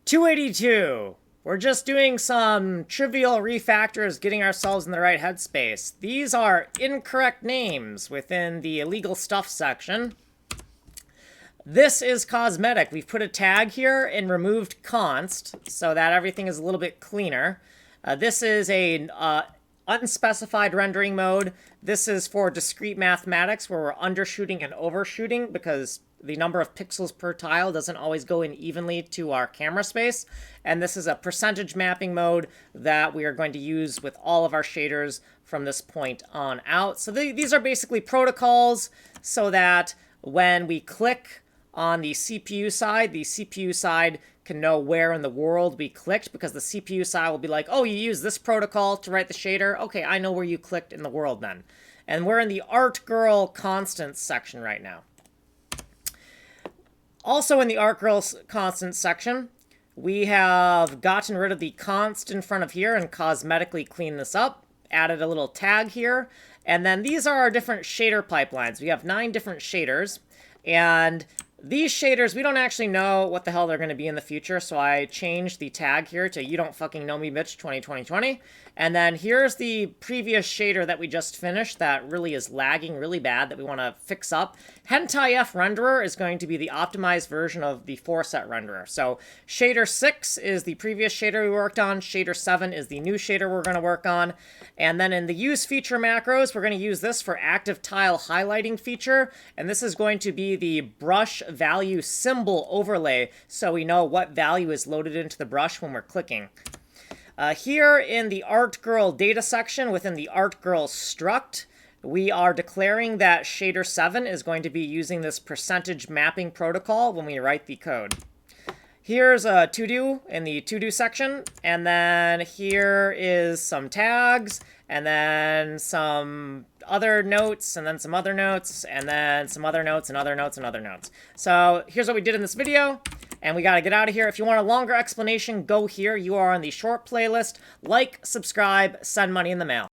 282. We're just doing some trivial refactors, getting ourselves in the right headspace. These are incorrect names within the illegal stuff section. This is cosmetic. We've put a tag here and removed const so that everything is a little bit cleaner. This is a unspecified rendering mode. This is for discrete mathematics where we're undershooting and overshooting because the number of pixels per tile doesn't always go in evenly to our camera space. And this is a percentage mapping mode that we are going to use with all of our shaders from this point on out. So these are basically protocols so that when we click on the CPU side can know where in the world we clicked, because the CPU side will be like, oh, you use this protocol to write the shader? Okay, I know where you clicked in the world then. And we're in the ArtGirl constants section right now. Also in the ArtGirl constants section, we have gotten rid of the const in front of here and cosmetically cleaned this up, added a little tag here. And then these are our different shader pipelines. We have 9 different shaders, and these shaders, we don't actually know what the hell they're going to be in the future, so I changed the tag here to You Don't Fucking Know Me Bitch 2020. And then here's the previous shader that we just finished that really is lagging really bad that we want to fix up. Hentai F renderer is going to be the optimized version of the 4-set renderer. So shader 6 is the previous shader we worked on. Shader 7 is the new shader we're going to work on. And then in the use feature macros, we're going to use this for active tile highlighting feature. And this is going to be the brush value symbol overlay, so we know what value is loaded into the brush when we're clicking. Here in the ArtGirl data section within the ArtGirl struct, we are declaring that shader 7 is going to be using this percentage mapping protocol when we write the code. Here's a to-do in the to-do section, and then here is some tags, and then some other notes, and then some other notes, and then some other notes, and other notes, and other notes. So here's what we did in this video, and we gotta get out of here. If you want a longer explanation, go here. You are on the short playlist. Like, subscribe, send money in the mail.